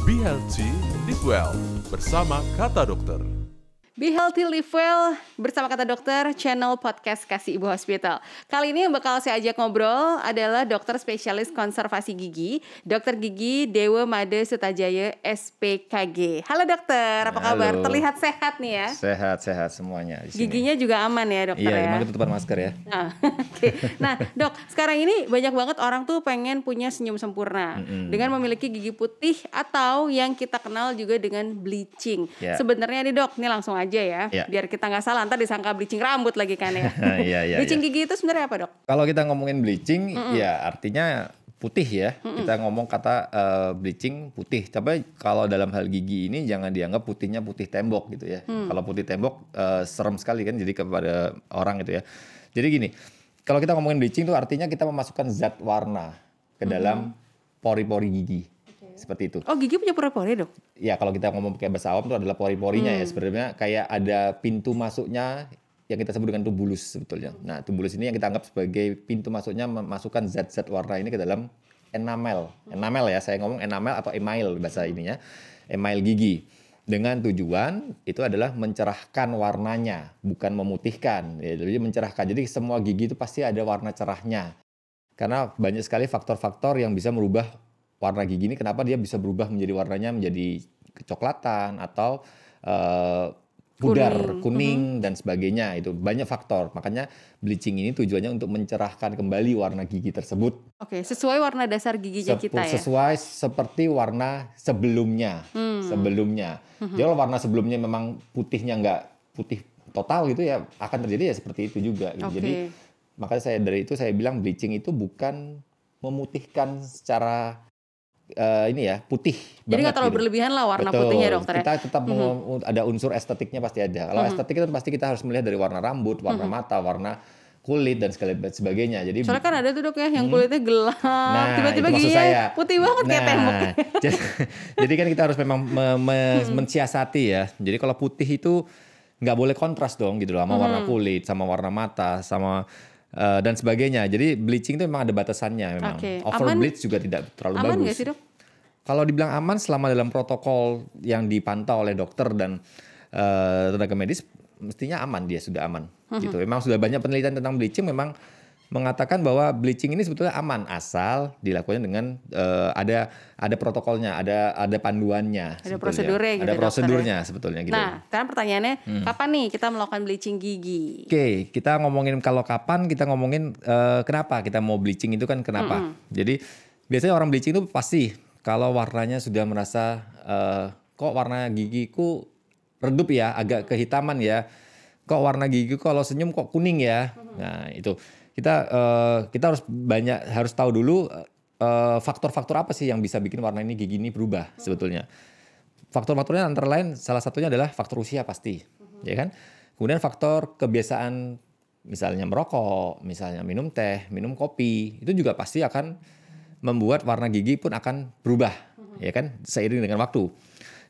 Be Healthy, Live Well bersama Kata Dokter. Be Healthy, Live Well bersama Kata Dokter, channel podcast Kasih Ibu Hospital. Kali ini yang bakal saya ajak ngobrol adalah dokter spesialis konservasi gigi, Dr. Gigi Dewa Made Sutajaya, SPKG. Halo dokter, apa kabar? Halo. Terlihat sehat nih ya? Sehat semuanya di sini. Giginya juga aman ya dokter Iya, ya? emang tutupan masker ya. Nah, okay. Nah dok, sekarang ini banyak banget orang tuh pengen punya senyum sempurna dengan memiliki gigi putih atau yang kita kenal juga dengan bleaching. Yeah. Sebenarnya nih dok, ini langsung aja ya, biar kita nggak salah, ntar disangka bleaching rambut lagi kan ya. Iya. Bleaching gigi itu sebenarnya apa dok? Kalau kita ngomongin bleaching, ya artinya putih ya. Kita ngomong kata bleaching putih. Tapi kalau dalam hal gigi ini jangan dianggap putihnya putih tembok gitu ya. Kalau putih tembok serem sekali kan jadi kepada orang gitu ya. Jadi gini, kalau kita ngomongin bleaching itu artinya kita memasukkan zat warna ke dalam pori-pori gigi. Seperti itu. Oh, gigi punya pori-pori dok? Ya kalau kita ngomong pakai bahasa awam itu adalah pori-porinya ya. Sebenarnya kayak ada pintu masuknya yang kita sebut dengan tubulus sebetulnya. Nah, tubulus ini yang kita anggap sebagai pintu masuknya memasukkan zat-zat warna ini ke dalam enamel. Enamel ya, saya ngomong enamel atau email bahasa ininya. Email gigi. Dengan tujuan itu adalah mencerahkan warnanya, bukan memutihkan. Ya, jadi mencerahkan. Jadi semua gigi itu pasti ada warna cerahnya. Karena banyak sekali faktor-faktor yang bisa merubah warna gigi ini. Kenapa dia bisa berubah menjadi warnanya menjadi kecoklatan atau pudar, kuning dan sebagainya. Itu banyak faktor. Makanya bleaching ini tujuannya untuk mencerahkan kembali warna gigi tersebut. Oke, sesuai warna dasar giginya kita ya? Sesuai seperti warna sebelumnya. Jadi kalau warna sebelumnya memang putihnya nggak putih total gitu ya, akan terjadi ya seperti itu juga. Gitu. Jadi makanya dari itu saya bilang bleaching itu bukan memutihkan secara putih. Jadi nggak terlalu berlebihan lah warna putihnya dokter. Kita tetap ada unsur estetiknya pasti ada. Kalau estetik itu pasti kita harus melihat dari warna rambut, warna mata, warna kulit dan sebagainya. Jadi soalnya kan ada tuh dok ya yang kulitnya gelap, tiba-tiba giginya putih banget kayak tembok. Jadi kan kita harus memang mensiasati ya. Jadi kalau putih itu nggak boleh kontras dong gitu loh sama warna kulit, sama warna mata, sama dan sebagainya. Jadi bleaching itu memang ada batasannya memang. Overbleach juga tidak terlalu bagus. Aman nggak sih dok? Kalau dibilang aman selama dalam protokol yang dipantau oleh dokter dan tenaga medis, mestinya aman, dia sudah aman. Gitu. Memang sudah banyak penelitian tentang bleaching memang mengatakan bahwa bleaching ini sebetulnya aman asal dilakukan dengan ada protokolnya, ada panduannya, ada prosedurnya gitu. Ada prosedurnya sebetulnya gitu. Nah, sekarang pertanyaannya kapan nih kita melakukan bleaching gigi? Oke, kita ngomongin kalau kapan, kita ngomongin kenapa kita mau bleaching itu kan kenapa. Jadi biasanya orang bleaching itu pasti kalau warnanya sudah merasa kok warna gigiku redup ya, agak kehitaman ya. Kok warna gigi kalau senyum kok kuning ya. Nah, itu kita harus tahu dulu faktor-faktor apa sih yang bisa bikin warna ini gigi ini berubah sebetulnya. Faktor-faktornya antara lain salah satunya adalah faktor usia pasti, ya kan? Kemudian faktor kebiasaan misalnya merokok, misalnya minum teh, minum kopi, itu juga pasti akan membuat warna gigi pun akan berubah, ya kan? Seiring dengan waktu.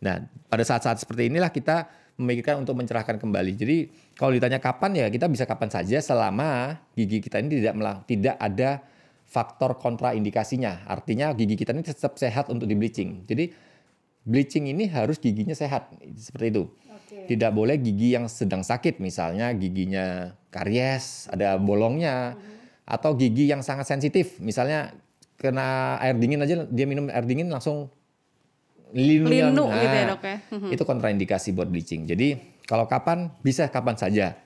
Nah, pada saat-saat seperti inilah kita memikirkan untuk mencerahkan kembali. Jadi kalau ditanya kapan ya kita bisa kapan saja selama gigi kita ini tidak ada faktor kontraindikasinya. Artinya gigi kita ini tetap sehat untuk di bleaching. Jadi bleaching ini harus giginya sehat seperti itu. Tidak boleh gigi yang sedang sakit, misalnya giginya karies, ada bolongnya, atau gigi yang sangat sensitif, misalnya kena air dingin aja dia minum air dingin langsung linu gitu ya dok ya. Itu kontraindikasi buat bleaching. Jadi kalau kapan bisa kapan saja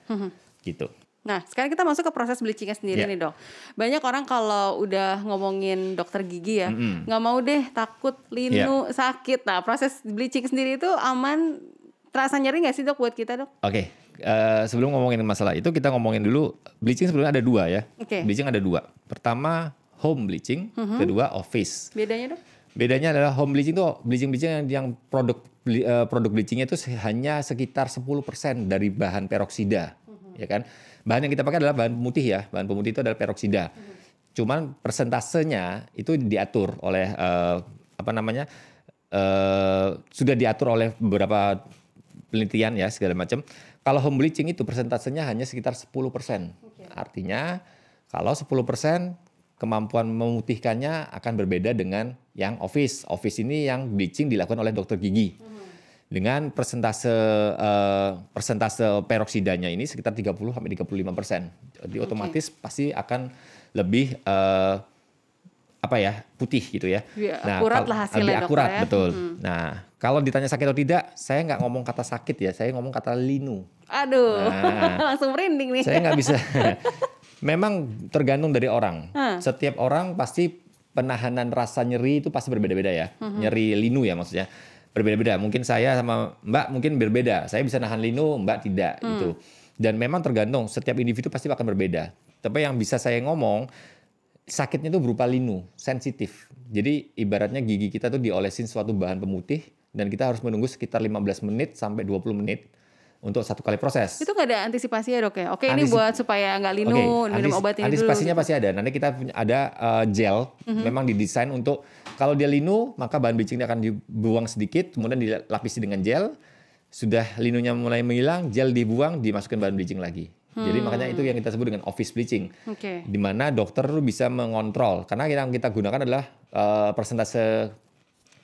gitu. Nah sekarang kita masuk ke proses bleachingnya sendiri nih dok. Banyak orang kalau udah ngomongin dokter gigi ya nggak mau deh, takut linu sakit. Nah proses bleaching sendiri itu aman, terasa nyeri nggak sih dok buat kita dok? Oke. Sebelum ngomongin masalah itu kita ngomongin dulu bleaching sebetulnya ada dua ya. Bleaching ada dua. Pertama home bleaching, kedua office. Bedanya dok? Bedanya adalah home bleaching itu bleaching yang produk bleachingnya itu hanya sekitar 10% dari bahan peroksida, ya kan? Bahan yang kita pakai adalah bahan pemutih ya, bahan pemutih itu adalah peroksida. Cuman persentasenya itu diatur oleh sudah diatur oleh beberapa penelitian ya segala macam. Kalau home bleaching itu persentasenya hanya sekitar 10%. Artinya kalau 10% kemampuan memutihkannya akan berbeda dengan yang office. Office ini yang bleaching dilakukan oleh dokter gigi. Dengan persentase peroksidanya ini sekitar 30-35%. Jadi otomatis pasti akan lebih putih gitu ya. Nah, akurat lah hasilnya, lebih akurat, dokter ya. betul. Nah, kalau ditanya sakit atau tidak, saya nggak ngomong kata sakit ya, saya ngomong kata linu. Aduh, langsung merinding nih. Saya nggak bisa. Memang tergantung dari orang. Setiap orang pasti penahanan rasa nyeri itu pasti berbeda-beda ya. Nyeri linu ya maksudnya. Berbeda-beda. Mungkin saya sama Mbak mungkin berbeda. Saya bisa nahan linu, Mbak tidak gitu. Dan memang tergantung, setiap individu pasti akan berbeda. Tapi yang bisa saya ngomong, sakitnya itu berupa linu, sensitif. Jadi ibaratnya gigi kita tuh diolesin suatu bahan pemutih dan kita harus menunggu sekitar 15 menit sampai 20 menit untuk satu kali proses. Itu nggak ada antisipasi ya dok ya? Oke, ini buat supaya nggak linu, minum obat ini dulu. Antisipasinya pasti ada. Nanti kita punya ada gel, memang didesain untuk kalau dia linu, maka bahan bleachingnya akan dibuang sedikit, kemudian dilapisi dengan gel. Sudah linunya mulai menghilang, gel dibuang, dimasukkan bahan bleaching lagi. Jadi makanya itu yang kita sebut dengan office bleaching. Di mana dokter bisa mengontrol. Karena yang kita gunakan adalah persentase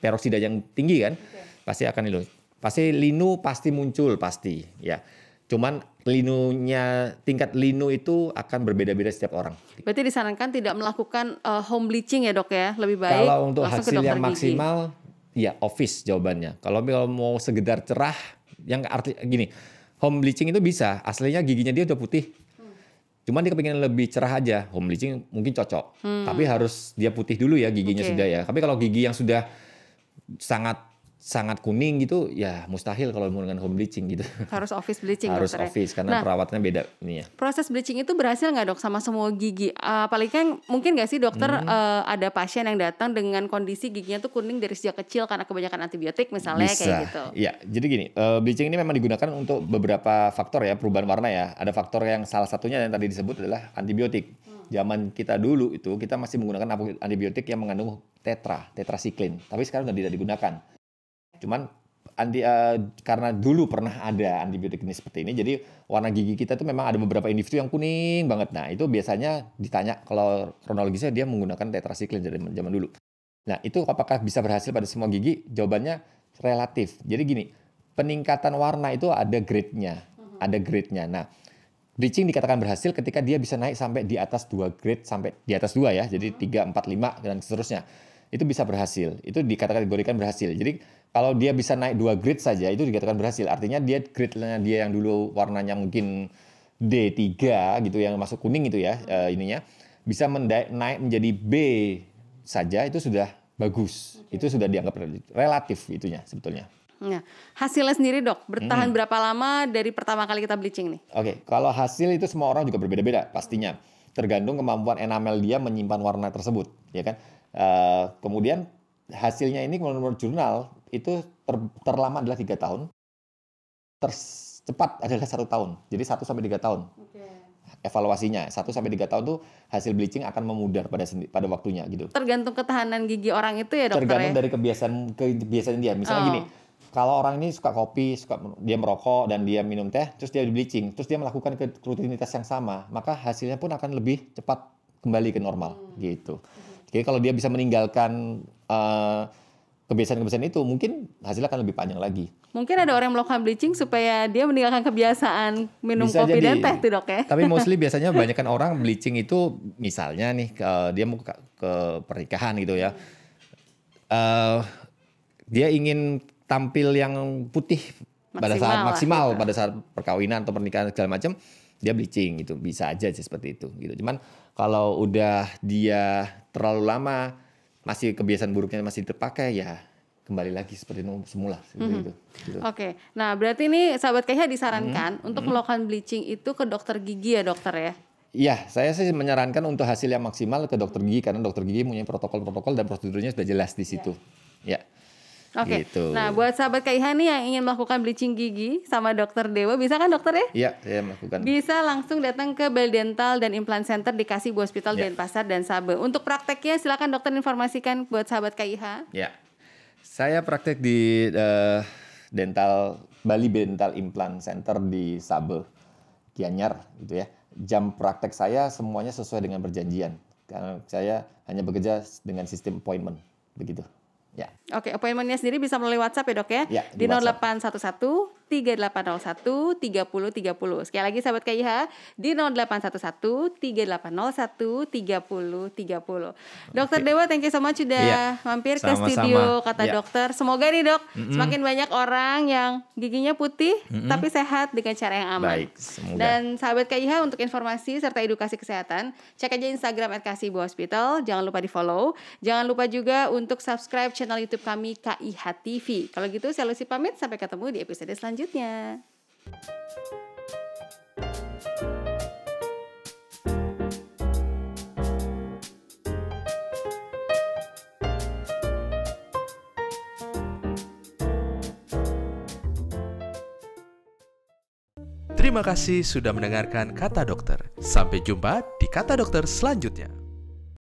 peroksida yang tinggi kan. Pasti akan linu. Pasti linu pasti muncul pasti ya. Cuman tingkat linu itu akan berbeda-beda setiap orang. Berarti disarankan tidak melakukan home bleaching ya dok ya, lebih baik. Kalau untuk langsung hasil ke yang dokter gigi. maksimal, ya office jawabannya. Kalau mau sekedar cerah, yang arti gini, home bleaching itu bisa. Aslinya giginya dia udah putih. Cuman dia kepingin lebih cerah aja. Home bleaching mungkin cocok. Tapi harus dia putih dulu ya giginya sudah ya. Tapi kalau gigi yang sudah sangat kuning gitu ya mustahil kalau mau dengan home bleaching gitu. Harus office bleaching. Harus office karena perawatannya beda ini ya. Proses bleaching itu berhasil nggak dok sama semua gigi? Apalagi kan mungkin nggak sih dokter ada pasien yang datang dengan kondisi giginya tuh kuning dari sejak kecil karena kebanyakan antibiotik misalnya kayak gitu. Iya, jadi gini, bleaching ini memang digunakan untuk beberapa faktor ya, perubahan warna ya. Ada faktor yang salah satunya yang tadi disebut adalah antibiotik. Zaman kita dulu itu kita masih menggunakan antibiotik yang mengandung tetrasiklin, tapi sekarang sudah tidak digunakan. Cuman karena dulu pernah ada antibiotik ini seperti ini, jadi warna gigi kita tuh memang ada beberapa individu yang kuning banget. Nah itu biasanya ditanya kalau kronologisnya dia menggunakan tetrasiklin dari zaman dulu. Nah itu apakah bisa berhasil pada semua gigi? Jawabannya relatif. Jadi gini, peningkatan warna itu ada grade-nya. Nah bleaching dikatakan berhasil ketika dia bisa naik sampai di atas 2 grade, sampai di atas 2 ya, jadi 3, 4, 5 dan seterusnya. Itu bisa berhasil, itu dikategorikan berhasil. Jadi kalau dia bisa naik 2 grade saja itu dikatakan berhasil. Artinya dia grade-nya dia yang dulu warnanya mungkin D3 gitu yang masuk kuning itu ya ininya bisa naik menjadi B saja itu sudah bagus. Itu sudah dianggap relatif itunya sebetulnya. Nah, hasilnya sendiri dok, bertahan berapa lama dari pertama kali kita bleaching nih? Oke, kalau hasil itu semua orang juga berbeda-beda pastinya. Tergantung kemampuan enamel dia menyimpan warna tersebut, ya kan? Kemudian hasilnya ini menurut jurnal itu terlama adalah 3 tahun, tercepat adalah 1 tahun. Jadi 1-3 tahun. Evaluasinya 1-3 tahun tuh hasil bleaching akan memudar pada waktunya gitu. Tergantung ketahanan gigi orang itu ya dokter. Tergantung ya? dari kebiasaan dia. Misalnya gini, kalau orang ini suka kopi, dia merokok dan dia minum teh, terus dia bleaching, terus dia melakukan rutinitas yang sama, maka hasilnya pun akan lebih cepat kembali ke normal gitu. Jadi kalau dia bisa meninggalkan kebiasaan-kebiasaan itu, mungkin hasilnya akan lebih panjang lagi. Mungkin ada orang yang melakukan bleaching supaya dia meninggalkan kebiasaan minum Bisa kopi jadi. dan teh tuh dok ya. Tapi mostly biasanya kebanyakan orang bleaching itu misalnya nih dia mau ke pernikahan gitu ya. Dia ingin tampil yang putih pada saat maksimal gitu. Pada saat perkawinan atau pernikahan segala macam, dia bleaching gitu. Bisa aja sih seperti itu gitu. Cuman kalau udah dia terlalu lama masih kebiasaan buruknya masih terpakai ya kembali lagi seperti semula gitu. Oke. Nah, berarti ini sahabat KH disarankan untuk melakukan bleaching itu ke dokter gigi ya, dokter ya? Iya, saya sih menyarankan untuk hasil yang maksimal ke dokter gigi karena dokter gigi punya protokol-protokol dan prosedurnya sudah jelas di situ. Ya. Oke. Gitu. Nah, buat sahabat KIH nih yang ingin melakukan bleaching gigi sama dokter Dewa, bisa kan dokter ya? Iya, saya melakukan. Bisa langsung datang ke Bell Dental dan Implant Center di Kasibu Hospital Denpasar dan Sabe. Untuk prakteknya silakan dokter informasikan buat sahabat KIH. Ya. Saya praktek di Bali Dental Implant Center di Sabe, Gianyar gitu ya. Jam praktek saya semuanya sesuai dengan perjanjian. Karena saya hanya bekerja dengan sistem appointment, begitu. Ya. Oke, appointment-nya sendiri bisa melalui WhatsApp ya dok ya? Ya, di di WhatsApp. 0811 3801 3030. Sekali lagi sahabat KIH di 0811 3801 3030. Dokter Dewa, thank you so much sudah mampir ke Sama-sama. studio Kata Ya. Dokter. Semoga nih dok, semakin banyak orang yang giginya putih tapi sehat dengan cara yang aman. Baik, semoga. Dan sahabat KIH, untuk informasi serta edukasi kesehatan, cek aja Instagram @kasih-ibu-hospital. Jangan lupa di follow. Jangan lupa juga untuk subscribe channel YouTube kami KIH TV. Kalau gitu saya Lucy pamit, sampai ketemu di episode selanjutnya. Terima kasih sudah mendengarkan Kata Dokter. Sampai jumpa di Kata Dokter selanjutnya.